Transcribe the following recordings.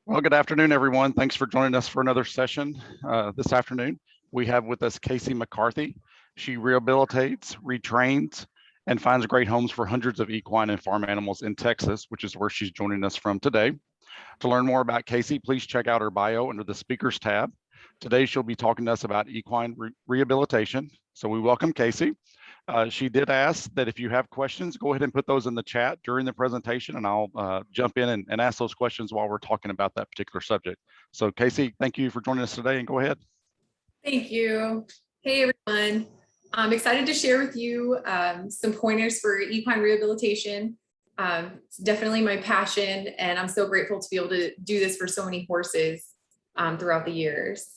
Well, good afternoon, everyone. Thanks for joining us for another session this afternoon. We have with us Casey McCarthy. She rehabilitates, retrains, and finds great homes for hundreds of equine and farm animals in Texas, which is where she's joining us from today. To learn more about Casey, please check out her bio under the speakers tab. Today, she'll be talking to us about equine rehabilitation. So we welcome Casey. She did ask that if you have questions, go ahead and put those in the chat during the presentation, and I'll jump in and ask those questions while we're talking about that particular subject. So Casey, thank you for joining us today, and go ahead. Thank you. Hey, everyone. I'm excited to share with you some pointers for equine rehabilitation. It's definitely my passion, and I'm so grateful to be able to do this for so many horses throughout the years.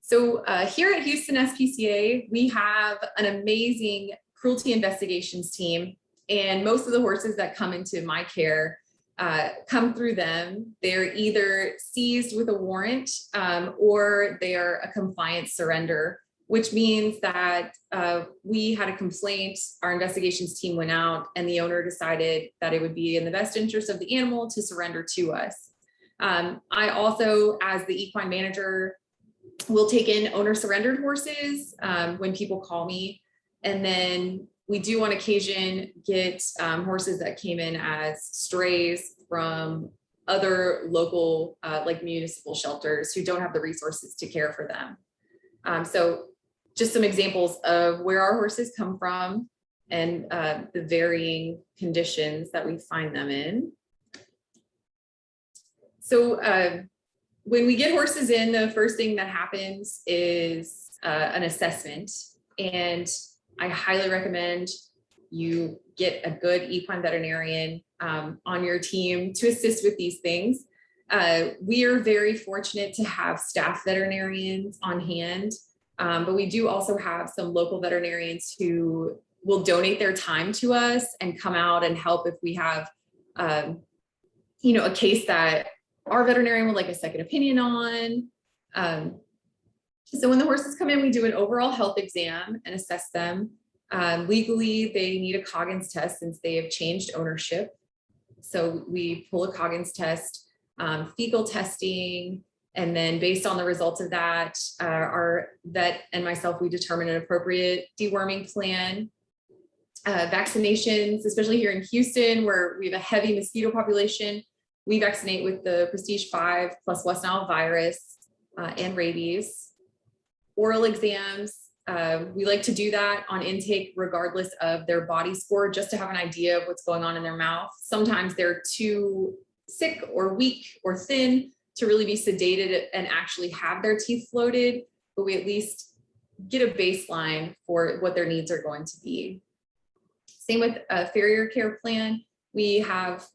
So here at Houston SPCA, we have an amazing cruelty investigations team, and most of the horses that come into my care come through them. They're either seized with a warrant or they are a compliance surrender, which means that we had a complaint, our investigations team went out, and the owner decided that it would be in the best interest of the animal to surrender to us. I also, as the equine manager, will take in owner surrendered horses when people call me. And then we do on occasion get horses that came in as strays from other local like municipal shelters who don't have the resources to care for them. So just some examples of where our horses come from and the varying conditions that we find them in. So when we get horses in, the first thing that happens is an assessment, and I highly recommend you get a good equine veterinarian on your team to assist with these things. We are very fortunate to have staff veterinarians on hand, but we do also have some local veterinarians who will donate their time to us and come out and help if we have, a case that our veterinarian would like a second opinion on. So when the horses come in, we do an overall health exam and assess them. Legally, they need a Coggins test since they have changed ownership. So we pull a Coggins test, fecal testing, and then based on the results of that, our vet and myself, we determine an appropriate deworming plan. Vaccinations, especially here in Houston, where we have a heavy mosquito population, we vaccinate with the Prestige 5 plus West Nile virus and rabies. Oral exams, we like to do that on intake regardless of their body score, just to have an idea of what's going on in their mouth. Sometimes they're too sick or weak or thin to really be sedated and actually have their teeth floated, but we at least get a baseline for what their needs are going to be. Same with a farrier care plan. We have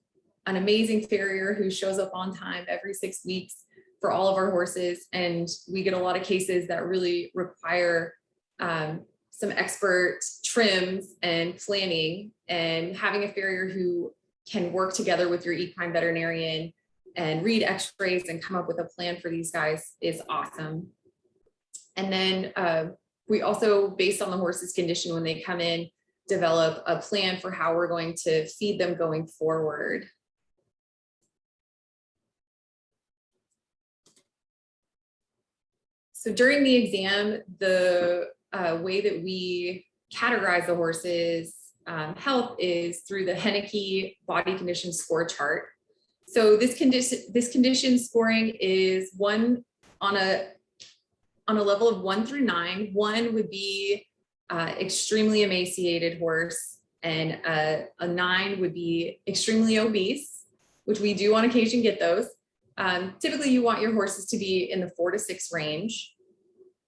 an amazing farrier who shows up on time every 6 weeks for all of our horses. And we get a lot of cases that really require some expert trims and planning, and having a farrier who can work together with your equine veterinarian and read x-rays and come up with a plan for these guys is awesome. And then we also, based on the horse's condition when they come in, develop a plan for how we're going to feed them going forward. So during the exam, the way that we categorize the horse's health is through the Henneke body condition score chart. So this condition scoring is one on a level of 1 through 9. 1 would be extremely emaciated horse, and a 9 would be extremely obese, which we do on occasion get those. Typically, you want your horses to be in the 4 to 6 range.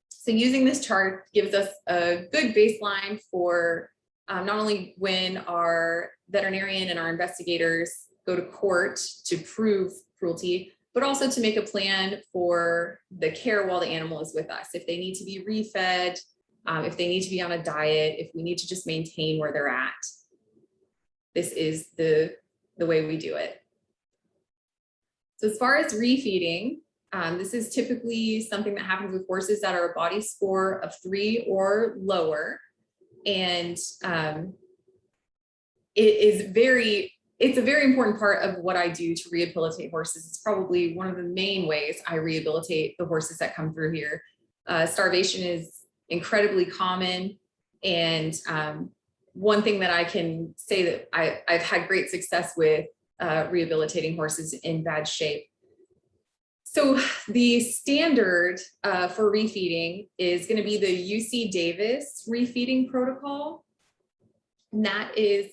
So using this chart gives us a good baseline for not only when our veterinarian and our investigators go to court to prove cruelty, but also to make a plan for the care while the animal is with us. If they need to be refed, if they need to be on a diet, if we need to just maintain where they're at. This is the way we do it. So as far as refeeding, this is typically something that happens with horses that are a body score of 3 or lower. And it is very it's a very important part of what I do to rehabilitate horses. It's probably one of the main ways I rehabilitate the horses that come through here. Starvation is incredibly common. And one thing that I can say that I've had great success with rehabilitating horses in bad shape. So the standard for refeeding is going to be the UC Davis refeeding protocol. And that is,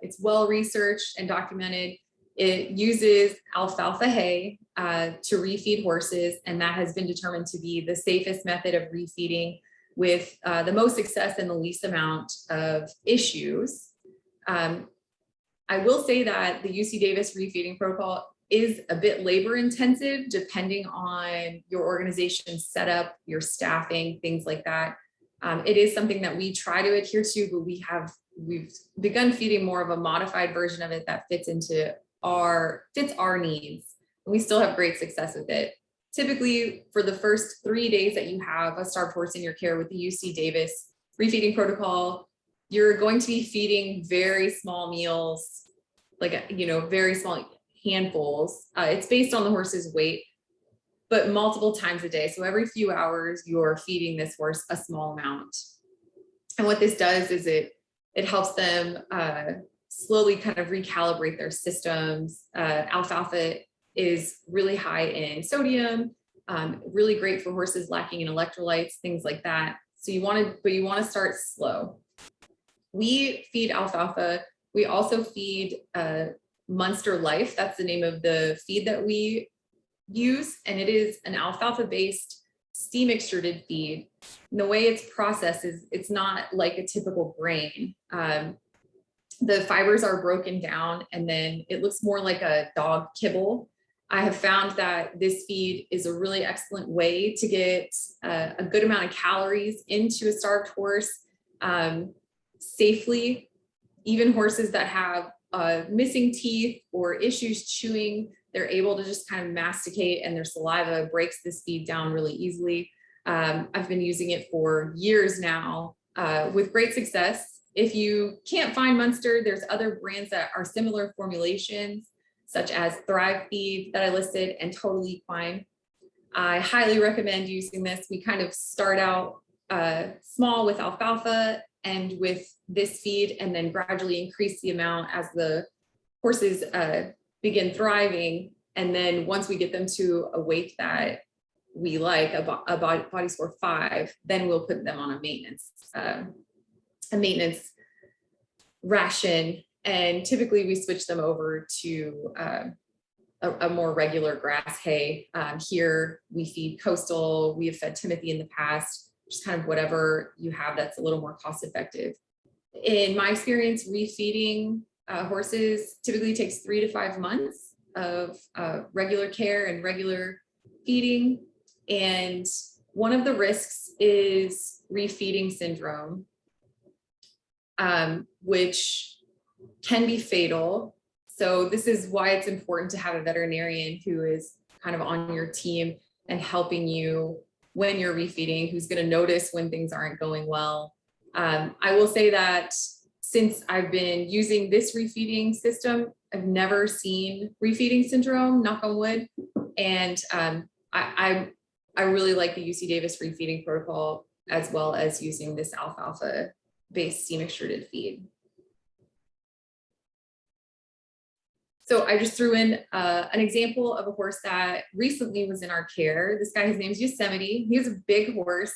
it's well researched and documented. It uses alfalfa hay to refeed horses, and that has been determined to be the safest method of refeeding with the most success and the least amount of issues. I will say that the UC Davis refeeding protocol is a bit labor intensive depending on your organization's setup, your staffing, things like that. It is something that we try to adhere to, but we've begun feeding more of a modified version of it that fits our needs. And we still have great success with it. Typically, for the first 3 days that you have a starved horse in your care with the UC Davis refeeding protocol, you're going to be feeding very small meals, like, very small handfuls. It's based on the horse's weight, but multiple times a day. So every few hours, you're feeding this horse a small amount. And what this does is it helps them slowly kind of recalibrate their systems. Alfalfa is really high in sodium, really great for horses lacking in electrolytes, things like that. So you want to start slow. We feed alfalfa. We also feed Munster Life. That's the name of the feed that we use. And it is an alfalfa-based steam extruded feed. And the way it's processed is it's not like a typical grain. The fibers are broken down and then it looks more like a dog kibble. I have found that this feed is a really excellent way to get a good amount of calories into a starved horse safely. Even horses that have missing teeth or issues chewing, they're able to just kind of masticate and their saliva breaks this feed down really easily. I've been using it for years now with great success. If you can't find Munster, there's other brands that are similar formulations, such as Thrive Feed that I listed and Total Equine. I highly recommend using this. We kind of start out small with alfalfa and with this feed, and then gradually increase the amount as the horses begin thriving. And then once we get them to a weight that we like, a body score 5, then we'll put them on a maintenance ration. And typically we switch them over to a more regular grass hay. Here we feed Coastal, we have fed Timothy in the past, just kind of whatever you have that's a little more cost effective. In my experience, refeeding horses typically takes 3 to 5 months of regular care and regular feeding. And one of the risks is refeeding syndrome, which can be fatal. So this is why it's important to have a veterinarian who is kind of on your team and helping you when you're refeeding, who's going to notice when things aren't going well. I will say that since I've been using this refeeding system, I've never seen refeeding syndrome, knock on wood. And I really like the UC Davis refeeding protocol, as well as using this alfalfa-based steam extruded feed. So I just threw in an example of a horse that recently was in our care. This guy, his name's Yosemite. He was a big horse.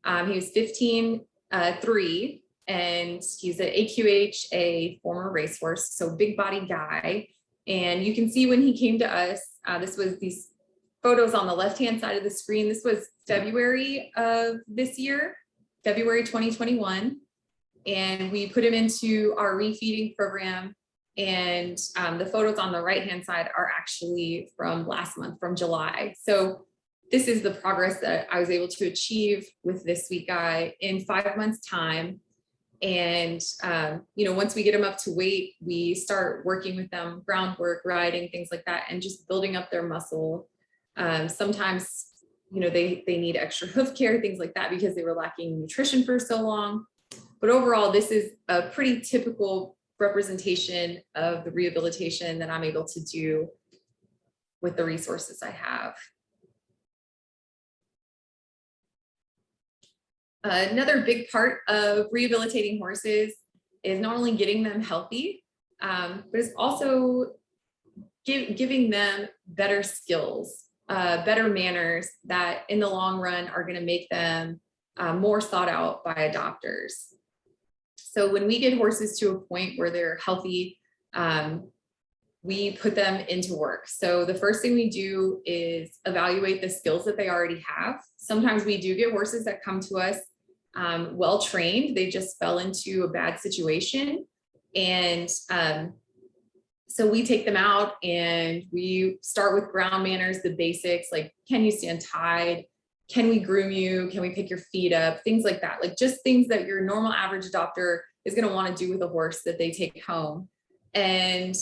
He was 15.3, and he's an AQH, a former racehorse, so big body guy. And you can see when he came to us, this was these photos on the left-hand side of the screen. This was February of this year, February 2021. And we put him into our refeeding program. And the photos on the right-hand side are actually from last month, from July. So this is the progress that I was able to achieve with this sweet guy in 5 months' time. And, once we get them up to weight, we start working with them, groundwork, riding, things like that, and just building up their muscle. Sometimes, they need extra hoof care, things like that, because they were lacking nutrition for so long. But overall, this is a pretty typical representation of the rehabilitation that I'm able to do with the resources I have. Another big part of rehabilitating horses is not only getting them healthy, but it's also giving them better skills, better manners that in the long run are going to make them more sought out by adopters. So when we get horses to a point where they're healthy, we put them into work. So the first thing we do is evaluate the skills that they already have. Sometimes we do get horses that come to us well trained. They just fell into a bad situation. And so we take them out and we start with ground manners, the basics, like, can you stand tied? Can we groom you? Can we pick your feet up? Things like that, like just things that your normal average adopter is going to want to do with a horse that they take home. And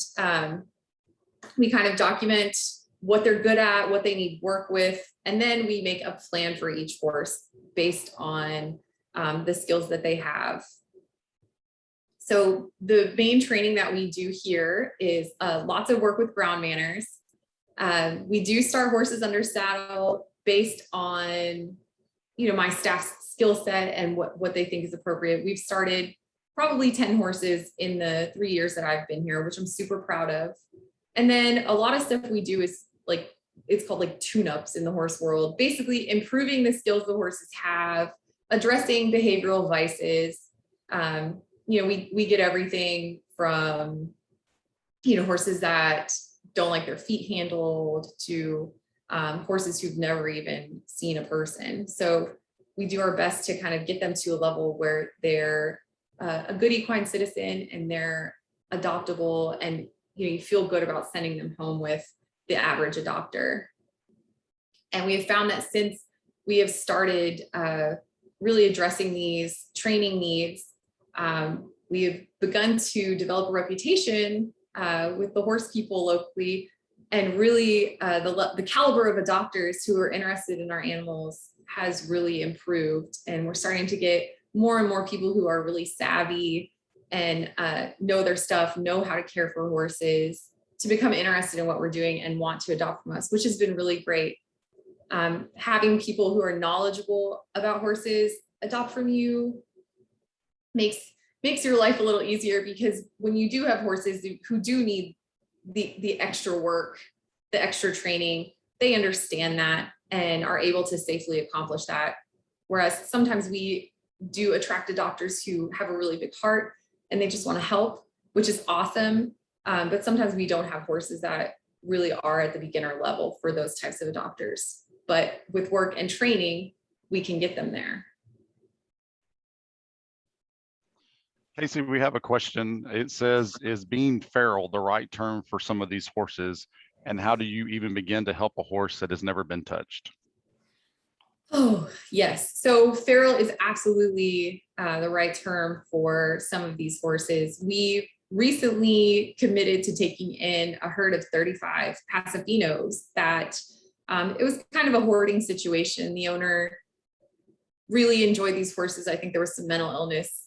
we kind of document what they're good at, what they need work with, and then we make a plan for each horse based on the skills that they have. So the main training that we do here is lots of work with ground manners. We do start horses under saddle based on, my staff's skill set and what they think is appropriate. We've started probably 10 horses in the 3 years that I've been here, which I'm super proud of. And then a lot of stuff we do is like, it's called like tune-ups in the horse world, basically improving the skills the horses have, addressing behavioral vices. We get everything from, horses that don't like their feet handled to horses who've never even seen a person. So we do our best to kind of get them to a level where they're a good equine citizen and they're adoptable, and you feel good about sending them home with the average adopter. And we have found that since we have started really addressing these training needs, we have begun to develop a reputation with the horse people locally, and really the caliber of adopters who are interested in our animals has really improved. And we're starting to get more and more people who are really savvy and know their stuff, know how to care for horses, to become interested in what we're doing and want to adopt from us, which has been really great. Having people who are knowledgeable about horses adopt from you makes your life a little easier, because when you do have horses who do need the extra work, the extra training, they understand that and are able to safely accomplish that. Whereas sometimes we do attract adopters who have a really big heart and they just want to help, which is awesome. But sometimes we don't have horses that really are at the beginner level for those types of adopters. But with work and training, we can get them there. Casey, we have a question. It says, is being feral the right term for some of these horses? And how do you even begin to help a horse that has never been touched? Oh, yes. So feral is absolutely the right term for some of these horses. We recently committed to taking in a herd of 35 Pasafinos that it was kind of a hoarding situation. The owner really enjoyed these horses. I think there was some mental illness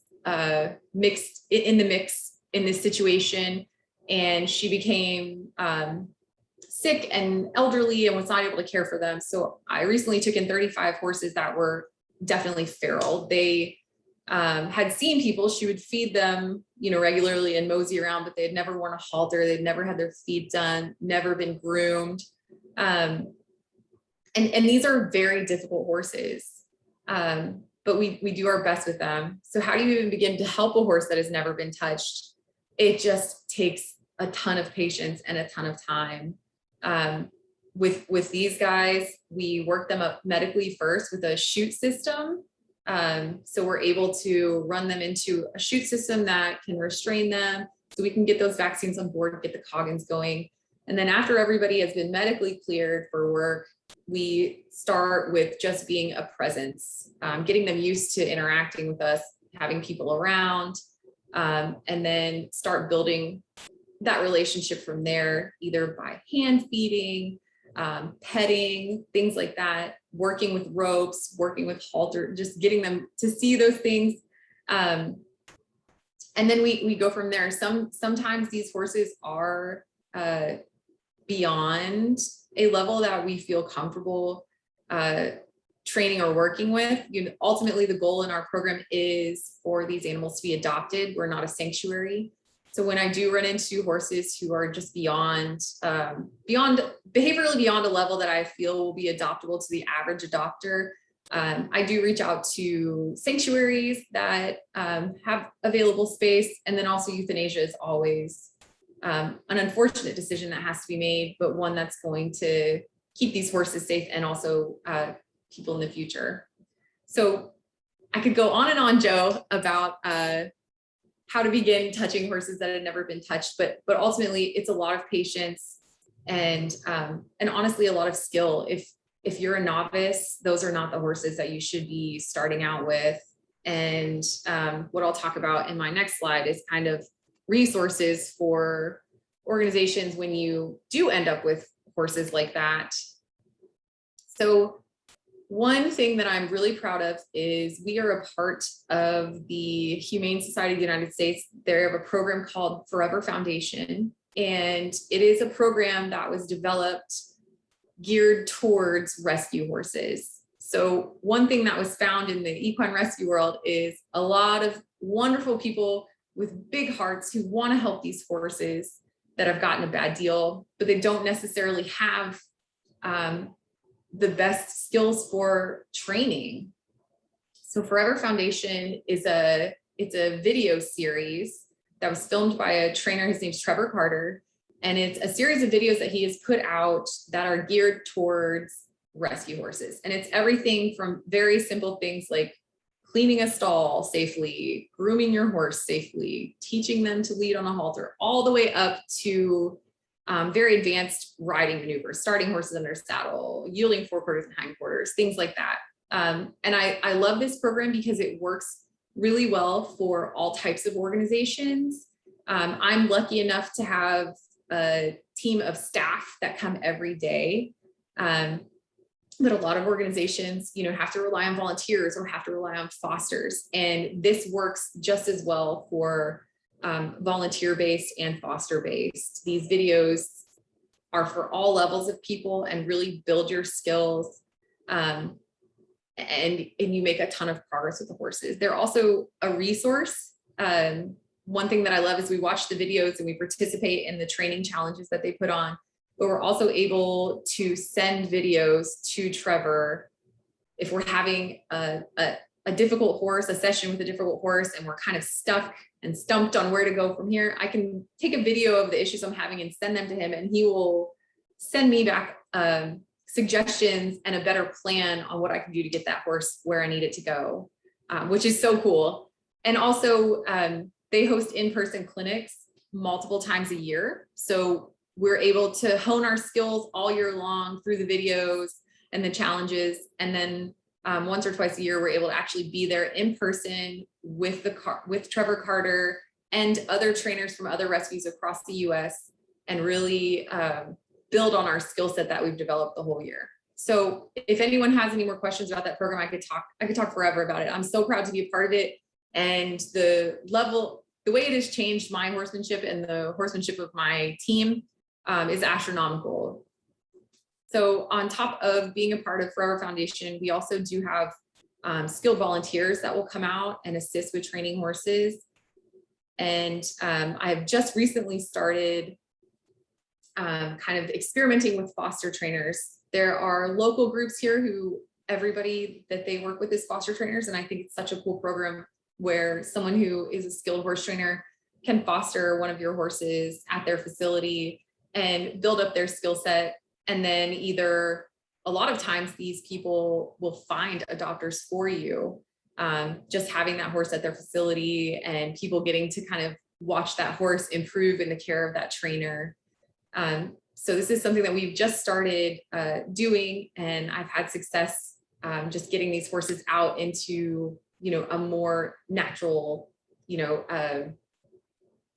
mixed in the mix in this situation. And she became sick and elderly and was not able to care for them. So I recently took in 35 horses that were definitely feral. They had seen people. She would feed them, regularly and mosey around, but they had never worn a halter. They'd never had their feet done, never been groomed. And these are very difficult horses. But we do our best with them. So how do you even begin to help a horse that has never been touched? It just takes a ton of patience and a ton of time. With these guys, we work them up medically first with a chute system. So we're able to run them into a chute system that can restrain them, so we can get those vaccines on board, get the coggins going. And then after everybody has been medically cleared for work, we start with just being a presence, getting them used to interacting with us, having people around, and then start building that relationship from there, either by hand feeding, petting, things like that, working with ropes, working with halter, just getting them to see those things. And then we go from there. Sometimes these horses are beyond a level that we feel comfortable training or working with. Ultimately, the goal in our program is for these animals to be adopted. We're not a sanctuary. So when I do run into horses who are just behaviorally beyond a level that I feel will be adoptable to the average adopter, I do reach out to sanctuaries that have available space. And then also euthanasia is always an unfortunate decision that has to be made, but one that's going to keep these horses safe and also people in the future. So I could go on and on, Joe, about how to begin touching horses that had never been touched, but ultimately it's a lot of patience and honestly a lot of skill. If you're a novice, those are not the horses that you should be starting out with. And what I'll talk about in my next slide is kind of resources for organizations when you do end up with horses like that. So one thing that I'm really proud of is we are a part of the Humane Society of the United States. They have a program called Forever Foundation, and it is a program that was developed geared towards rescue horses. So one thing that was found in the equine rescue world is a lot of wonderful people with big hearts who want to help these horses that have gotten a bad deal, but they don't necessarily have the best skills for training. So Forever Foundation is it's a video series that was filmed by a trainer. His name's Trevor Carter. And it's a series of videos that he has put out that are geared towards rescue horses. And it's everything from very simple things like cleaning a stall safely, grooming your horse safely, teaching them to lead on a halter, all the way up to very advanced riding maneuvers, starting horses under saddle, yielding forequarters and hindquarters, things like that. And I love this program because it works really well for all types of organizations. I'm lucky enough to have a team of staff that come every day. But a lot of organizations, have to rely on volunteers or have to rely on fosters. And this works just as well for volunteer-based and foster-based. These videos are for all levels of people and really build your skills. And you make a ton of progress with the horses. They're also a resource. One thing that I love is we watch the videos and we participate in the training challenges that they put on, but we're also able to send videos to Trevor if we're having a difficult horse, a session with a difficult horse, and we're kind of stuck and stumped on where to go from here. I can take a video of the issues I'm having and send them to him, and he will send me back suggestions and a better plan on what I can do to get that horse where I need it to go, which is so cool. And also they host in-person clinics multiple times a year. So we're able to hone our skills all year long through the videos and the challenges. And then once or twice a year, we're able to actually be there in person with Trevor Carter and other trainers from other rescues across the US and really build on our skill set that we've developed the whole year. So if anyone has any more questions about that program, I could talk forever about it. I'm so proud to be a part of it. And the way it has changed my horsemanship and the horsemanship of my team is astronomical. So on top of being a part of Forever Foundation, we also do have skilled volunteers that will come out and assist with training horses. And I've just recently started kind of experimenting with foster trainers. There are local groups here who everybody that they work with is foster trainers. And I think it's such a cool program where someone who is a skilled horse trainer can foster one of your horses at their facility and build up their skill set. And then either a lot of times these people will find adopters for you, just having that horse at their facility and people getting to kind of watch that horse improve in the care of that trainer. So this is something that we've just started doing, and I've had success just getting these horses out into, a more natural,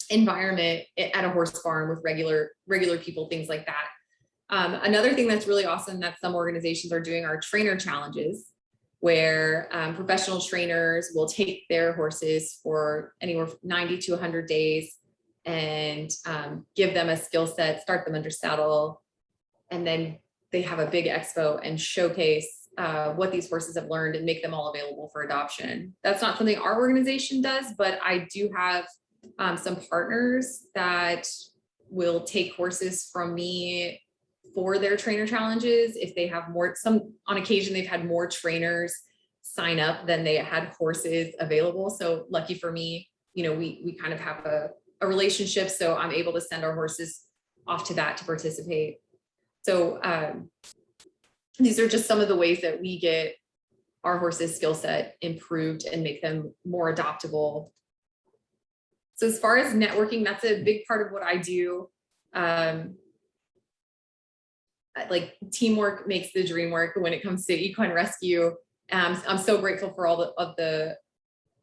environment at a horse farm with regular people, things like that. Another thing that's really awesome that some organizations are doing are trainer challenges, where professional trainers will take their horses for anywhere from 90 to 100 days and give them a skill set, start them under saddle, and then they have a big expo and showcase what these horses have learned and make them all available for adoption. That's not something our organization does, but I do have some partners that will take horses from me for their trainer challenges. If they have more, on occasion, they've had more trainers sign up than they had horses available. So lucky for me, we kind of have a relationship. So I'm able to send our horses off to that to participate. So these are just some of the ways that we get our horses' skill set improved and make them more adoptable. So as far as networking, that's a big part of what I do. Like teamwork makes the dream work when it comes to equine rescue. I'm so grateful for all of the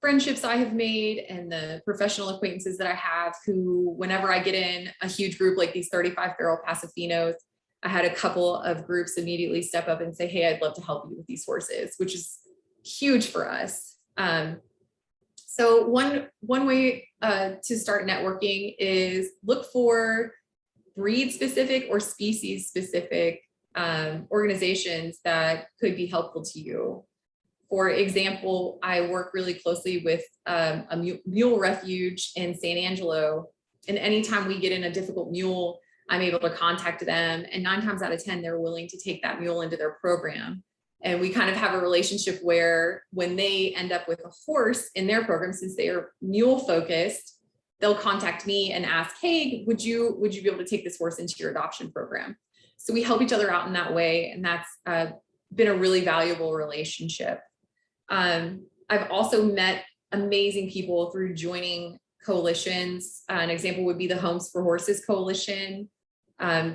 friendships I have made and the professional acquaintances that I have, who, whenever I get in a huge group like these 35 feral Pasafinos, I had a couple of groups immediately step up and say, hey, I'd love to help you with these horses, which is huge for us. So one way to start networking is look for breed specific or species specific organizations that could be helpful to you. For example, I work really closely with a mule refuge in San Angelo, and anytime we get in a difficult mule, I'm able to contact them, and 9 times out of 10, they're willing to take that mule into their program. And we kind of have a relationship where when they end up with a horse in their program, since they are mule focused, they'll contact me and ask, hey, would you be able to take this horse into your adoption program? So we help each other out in that way. And that's been a really valuable relationship. I've also met amazing people through joining coalitions. An example would be the Homes for Horses Coalition.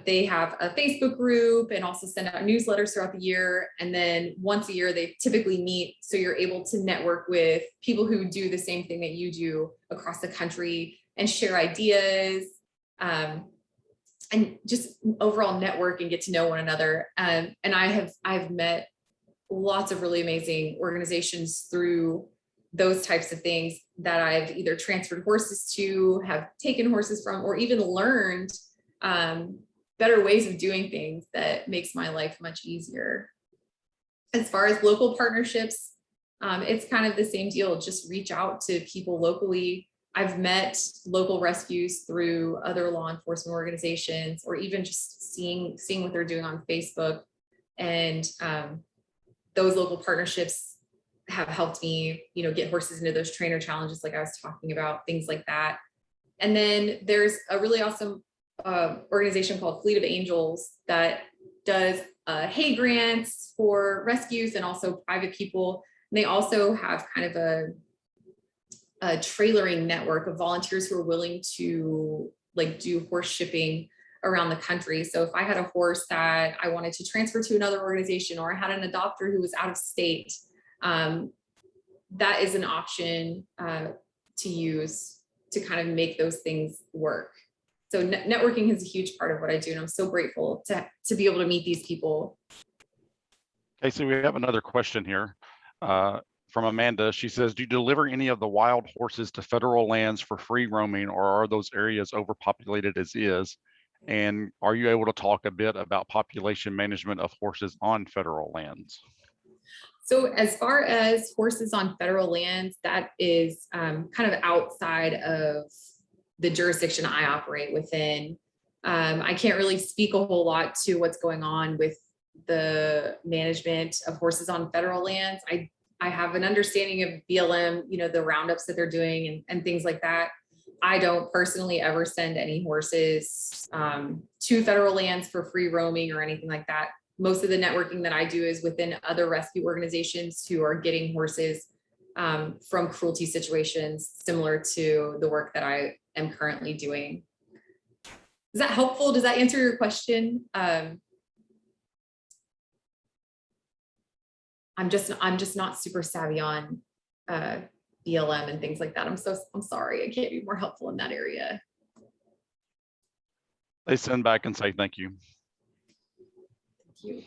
They have a Facebook group and also send out newsletters throughout the year. And then once a year, they typically meet. So you're able to network with people who do the same thing that you do across the country and share ideas and just overall network and get to know one another. And I've met lots of really amazing organizations through those types of things that I've either transferred horses to, have taken horses from, or even learned better ways of doing things that makes my life much easier. As far as local partnerships, it's kind of the same deal. Just reach out to people locally. I've met local rescues through other law enforcement organizations, or even just seeing what they're doing on Facebook. And those local partnerships have helped me, get horses into those trainer challenges, like I was talking about, things like that. And then there's a really awesome organization called Fleet of Angels that does hay grants for rescues and also private people. And they also have kind of a trailering network of volunteers who are willing to do horse shipping around the country. So if I had a horse that I wanted to transfer to another organization, or I had an adopter who was out of state, that is an option to use to kind of make those things work. So networking is a huge part of what I do, and I'm so grateful to be able to meet these people. Okay, so we have another question here from Amanda. She says, do you deliver any of the wild horses to federal lands for free roaming, or are those areas overpopulated as is? And are you able to talk a bit about population management of horses on federal lands? So as far as horses on federal lands, that is kind of outside of the jurisdiction I operate within. I can't really speak a whole lot to what's going on with the management of horses on federal lands. I have an understanding of BLM, the roundups that they're doing and things like that. I don't personally ever send any horses to federal lands for free roaming or anything like that. Most of the networking that I do is within other rescue organizations who are getting horses from cruelty situations, similar to the work that I am currently doing. Is that helpful? Does that answer your question? I'm just not super savvy on BLM and things like that. I'm sorry, I can't be more helpful in that area. They send back and say thank you. Thank you.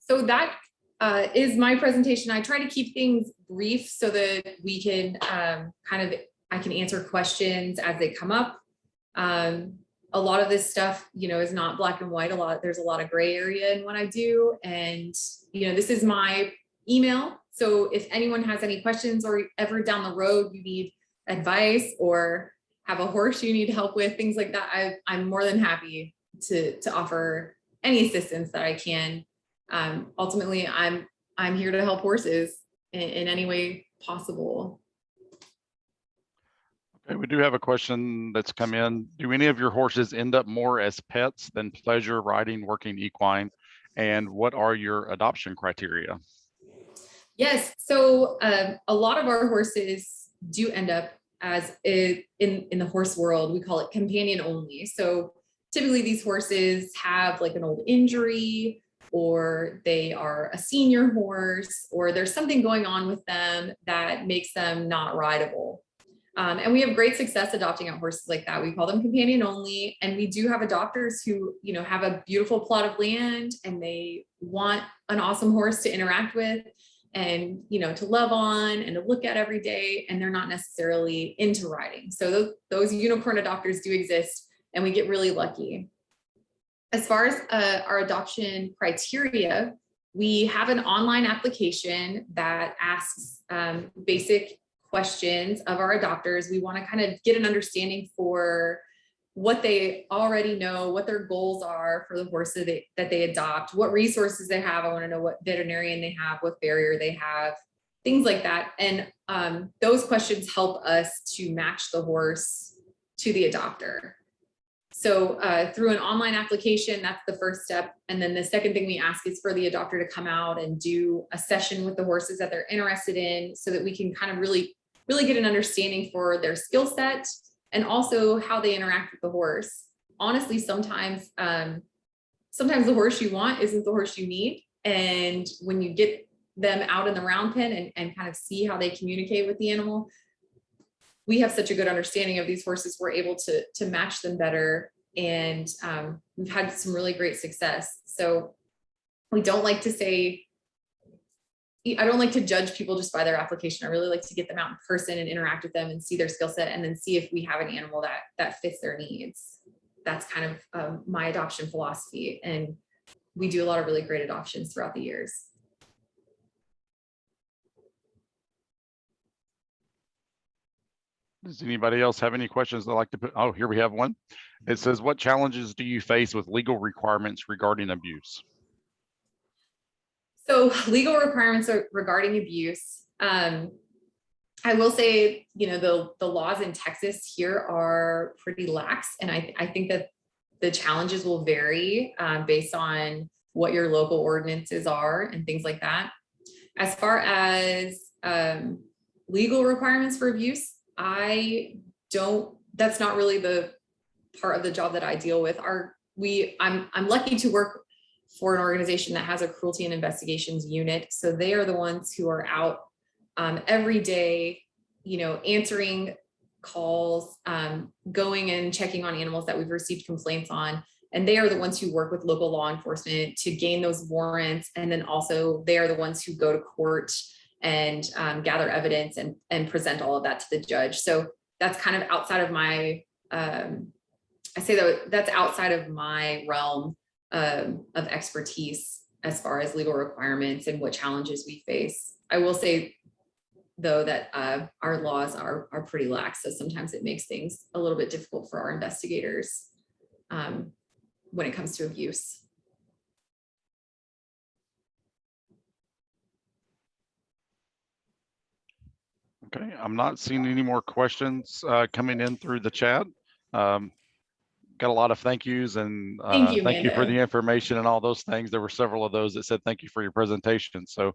So that is my presentation. I try to keep things brief so that we can I can answer questions as they come up. A lot of this stuff, is not black and white. There's a lot of gray area in what I do. And, this is my email. So if anyone has any questions or ever down the road, you need advice or have a horse you need help with, things like that, I'm more than happy to offer any assistance that I can. Ultimately, I'm here to help horses in any way possible. Okay, we do have a question that's come in. Do any of your horses end up more as pets than pleasure riding, working equine? And what are your adoption criteria? Yes, so a lot of our horses do end up as in the horse world, we call it companion only. So typically these horses have like an old injury, or they are a senior horse, or there's something going on with them that makes them not rideable. And we have great success adopting out horses like that. We call them companion only. And we do have adopters who, have a beautiful plot of land and they want an awesome horse to interact with and, to love on and to look at every day. And they're not necessarily into riding. So those unicorn adopters do exist and we get really lucky. As far as our adoption criteria, we have an online application that asks basic questions of our adopters. We want to kind of get an understanding for what they already know, what their goals are for the horse that they adopt, what resources they have. I want to know what veterinarian they have, what farrier they have, things like that. And those questions help us to match the horse to the adopter. So through an online application, that's the first step. And then the second thing we ask is for the adopter to come out and do a session with the horses that they're interested in so that we can kind of really get an understanding for their skill set and also how they interact with the horse. Honestly, sometimes the horse you want isn't the horse you need. And when you get them out in the round pen and kind of see how they communicate with the animal, we have such a good understanding of these horses, we're able to match them better. And we've had some really great success. So I don't like to judge people just by their application. I really like to get them out in person and interact with them and see their skill set and then see if we have an animal that fits their needs. That's kind of my adoption philosophy. And we do a lot of really great adoptions throughout the years. Does anybody else have any questions they'd like to put? Oh, here we have one. It says, what challenges do you face with legal requirements regarding abuse? So legal requirements regarding abuse. I will say, the laws in Texas here are pretty lax. And I think that the challenges will vary based on what your local ordinances are and things like that. As far as legal requirements for abuse, that's not really the part of the job that I deal with. I'm lucky to work for an organization that has a Cruelty and Investigations unit. So they are the ones who are out every day, answering calls, going and checking on animals that we've received complaints on. And they are the ones who work with local law enforcement to gain those warrants. And then also they are the ones who go to court and gather evidence and present all of that to the judge. So that's kind of outside of my, I say that that's outside of my realm of expertise as far as legal requirements and what challenges we face. I will say though that our laws are pretty lax. So sometimes it makes things a little bit difficult for our investigators when it comes to abuse. Okay, I'm not seeing any more questions coming in through the chat. Got a lot of thank yous and thank you for the information and all those things. There were several of those that said thank you for your presentation. So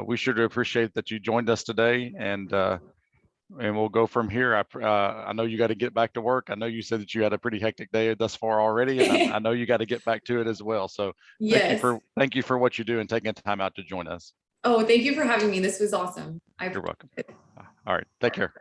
we sure do appreciate that you joined us today, and we'll go from here. I know you got to get back to work. I know you said that you had a pretty hectic day thus far already, and I know you got to get back to it as well. So yes. thank you for what you do and taking time out to join us. Oh, thank you for having me. This was awesome. You're welcome. All right, take care.